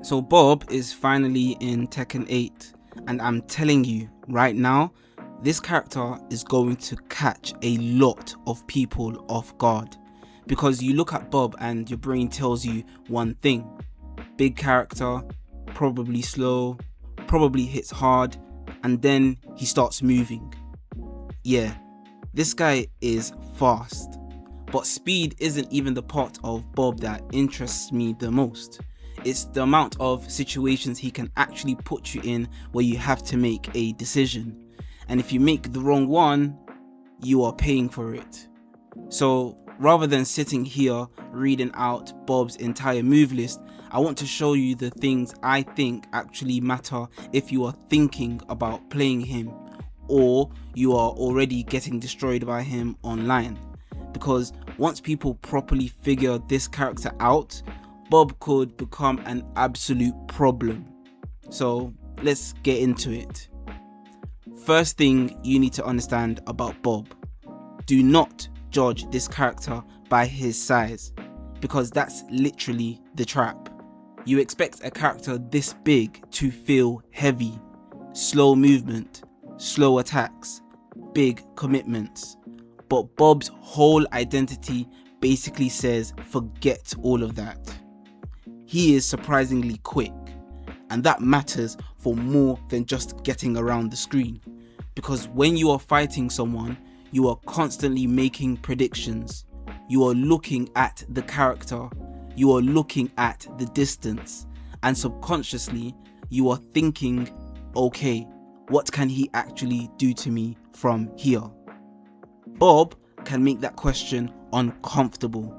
So Bob is finally in Tekken 8, and I'm telling you right now, this character is going to catch a lot of people off guard. Because you look at Bob and your brain tells you one thing: big character, probably slow, probably hits hard, and then he starts moving. Yeah, this guy is fast, but speed isn't even the part of Bob that interests me the most. It's the amount of situations he can actually put you in where you have to make a decision, and if you make the wrong one, you are paying for it. So rather than sitting here reading out Bob's entire move list, I want to show you the things I think actually matter if you are thinking about playing him, or you are already getting destroyed by him online. Because once people properly figure this character out, Bob could become an absolute problem. So let's get into it. First thing you need to understand about Bob: do not judge this character by his size, because that's literally the trap. You expect a character this big to feel heavy, slow movement, slow attacks, big commitments. But Bob's whole identity basically says forget all of that. He is surprisingly quick, and that matters for more than just getting around the screen, because when you are fighting someone, you are constantly making predictions. You are looking at the character, you are looking at the distance, and subconsciously you are thinking, okay, what can he actually do to me from here? Bob can make that question uncomfortable,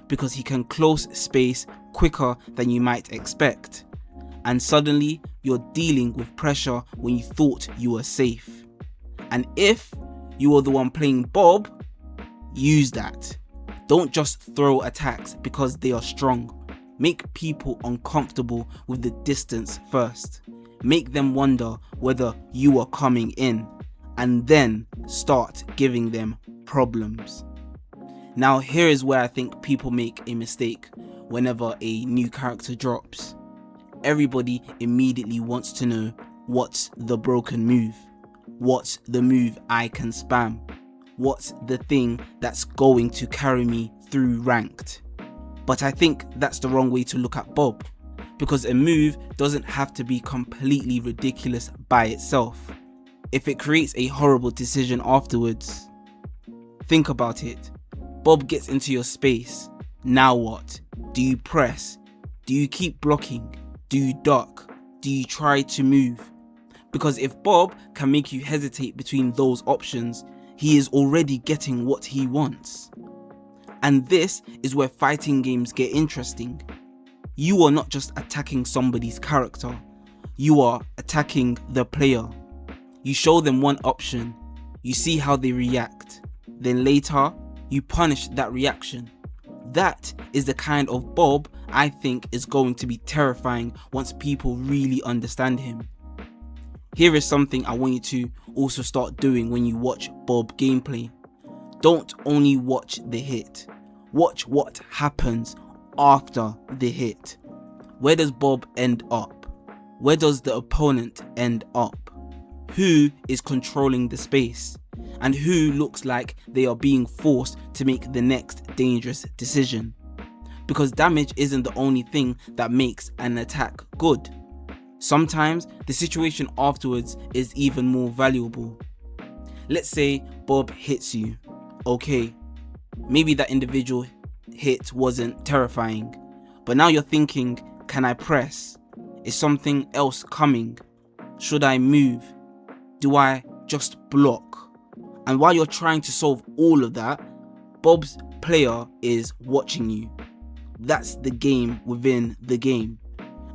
because he can close space quicker than you might expect, and suddenly you're dealing with pressure when you thought you were safe. And if you are the one playing Bob, use that. Don't just throw attacks because they are strong. Make people uncomfortable with the distance first. Make them wonder whether you are coming in, and then start giving them problems. Now here is where I think people make a mistake whenever a new character drops. Everybody immediately wants to know, what's the broken move? What's the move I can spam? What's the thing that's going to carry me through ranked? But I think that's the wrong way to look at Bob, because a move doesn't have to be completely ridiculous by itself if it creates a horrible decision afterwards. Think about it. Bob gets into your space. Now what? Do you press? Do you keep blocking? Do you duck? Do you try to move? Because if Bob can make you hesitate between those options, he is already getting what he wants. And this is where fighting games get interesting. You are not just attacking somebody's character, you are attacking the player. You show them one option, you see how they react, then later you punish that reaction. That is the kind of Bob I think is going to be terrifying once people really understand him. Here is something I want you to also start doing when you watch Bob gameplay. Don't only watch the hit. Watch what happens after the hit. Where does Bob end up? Where does the opponent end up? Who is controlling the space? And who looks like they are being forced to make the next dangerous decision? Because damage isn't the only thing that makes an attack good. Sometimes the situation afterwards is even more valuable. Let's say Bob hits you. Okay, maybe that individual hit wasn't terrifying, but now you're thinking, can I press? Is something else coming? Should I move? Do I just block? And while you're trying to solve all of that, Bob's player is watching you. That's the game within the game.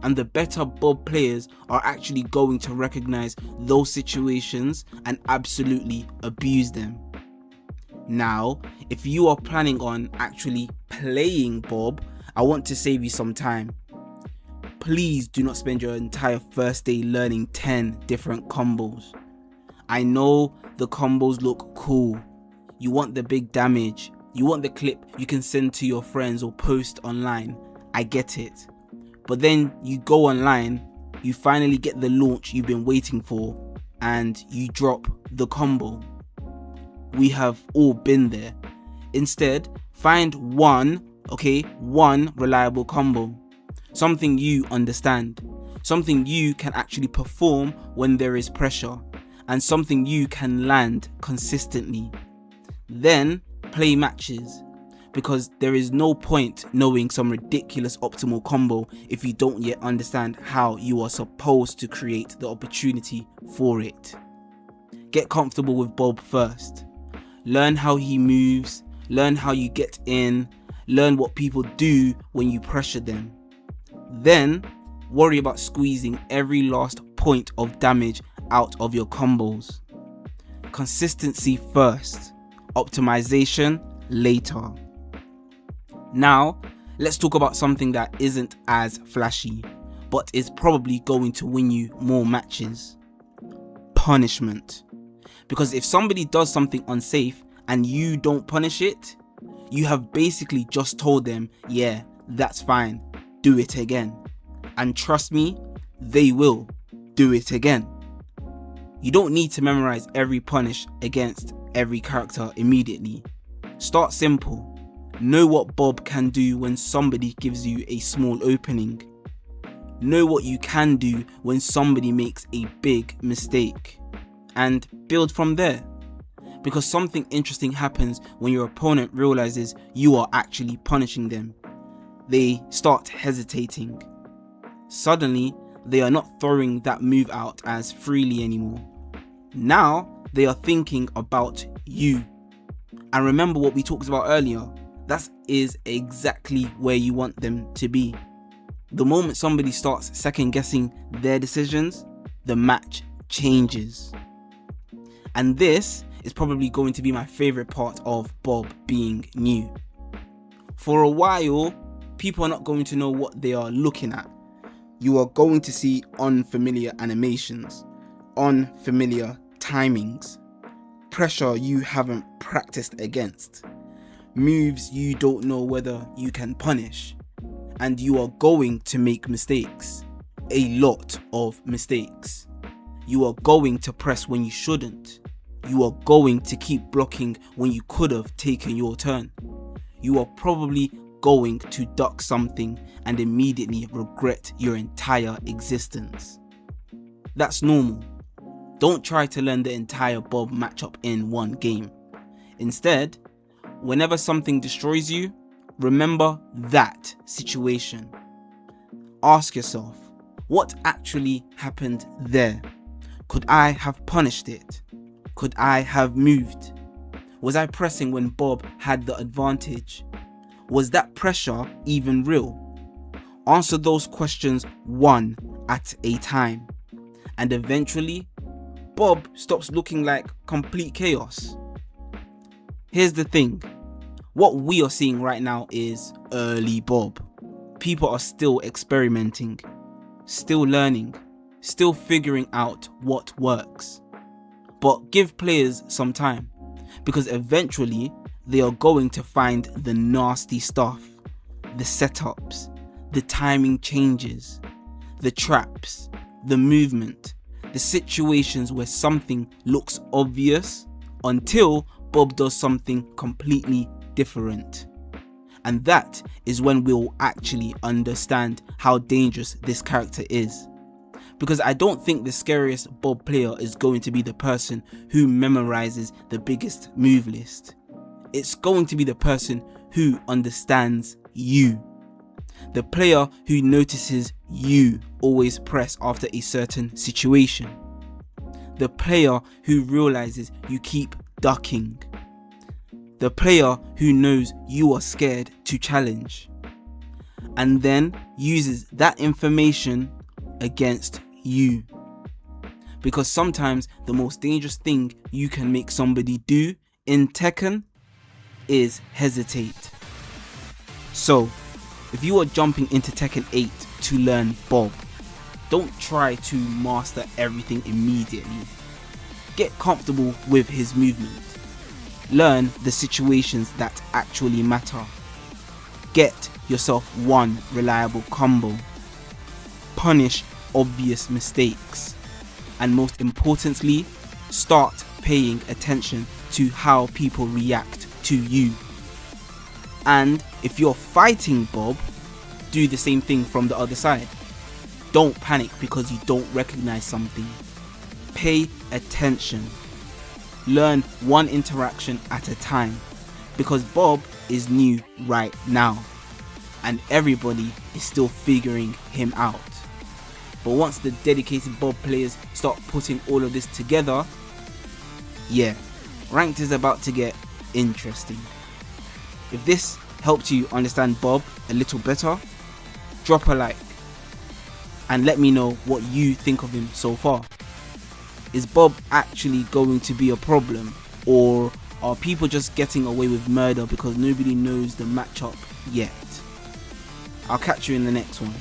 And the better Bob players are actually going to recognize those situations and absolutely abuse them. Now, if you are planning on actually playing Bob, I want to save you some time. Please do not spend your entire first day learning 10 different combos. I know the combos look cool. You want the big damage. You want the clip you can send to your friends or post online. I get it. But then you go online, you finally get the launch you've been waiting for, and you drop the combo. We have all been there. Instead, find one reliable combo. Something you understand. Something you can actually perform when there is pressure. And something you can land consistently. Then play matches. Because there is no point knowing some ridiculous optimal combo if you don't yet understand how you are supposed to create the opportunity for it. Get comfortable with Bob first. Learn how he moves, learn how you get in, learn what people do when you pressure them. Then worry about squeezing every last point of damage out of your combos. Consistency first, optimization later. Now, let's talk about something that isn't as flashy, but is probably going to win you more matches. Punishment. Because if somebody does something unsafe and you don't punish it, you have basically just told them, yeah, that's fine, do it again. And trust me, they will do it again. You don't need to memorize every punish against every character immediately. Start simple. Know what Bob can do when somebody gives you a small opening. Know what you can do when somebody makes a big mistake. And build from there. Because something interesting happens when your opponent realizes you are actually punishing them. They start hesitating. Suddenly, they are not throwing that move out as freely anymore. Now, they are thinking about you. And remember what we talked about earlier. That is exactly where you want them to be. The moment somebody starts second guessing their decisions, the match changes. And this is probably going to be my favorite part of Bob being new. For a while, people are not going to know what they are looking at. You are going to see unfamiliar animations, unfamiliar timings, pressure you haven't practiced against, moves you don't know whether you can punish, and you are going to make mistakes, a lot of mistakes. You are going to press when you shouldn't. You are going to keep blocking when you could have taken your turn. You are probably going to duck something and immediately regret your entire existence. That's normal. Don't try to learn the entire Bob matchup in one game. Instead, whenever something destroys you, remember that situation. Ask yourself, what actually happened there? Could I have punished it? Could I have moved? Was I pressing when Bob had the advantage? Was that pressure even real? Answer those questions one at a time. And eventually, Bob stops looking like complete chaos. Here's the thing. What we are seeing right now is early Bob. People are still experimenting, still learning, still figuring out what works. But give players some time, because eventually they are going to find the nasty stuff, the setups, the timing changes, the traps, the movement, the situations where something looks obvious until Bob does something completely different. And that is when we'll actually understand how dangerous this character is. Because I don't think the scariest Bob player is going to be the person who memorizes the biggest move list. It's going to be the person who understands you. The player who notices you always press after a certain situation. The player who realizes you keep ducking. The player who knows you are scared to challenge. And then uses that information against you. Because sometimes the most dangerous thing you can make somebody do in Tekken is hesitate. So, if you are jumping into Tekken 8 to learn Bob, don't try to master everything immediately. Get comfortable with his movement. Learn the situations that actually matter. Get yourself one reliable combo. punish obvious mistakes, and most importantly, start paying attention to how people react to you. And if you're fighting Bob, do the same thing from the other side. Don't panic because you don't recognize something. Pay attention. Learn one interaction at a time, because Bob is new right now and everybody is still figuring him out. But once the dedicated Bob players start putting all of this together, yeah, ranked is about to get interesting. If this helped you understand Bob a little better, drop a like and let me know what you think of him so far. Is Bob actually going to be a problem, or are people just getting away with murder because nobody knows the matchup yet? I'll catch you in the next one.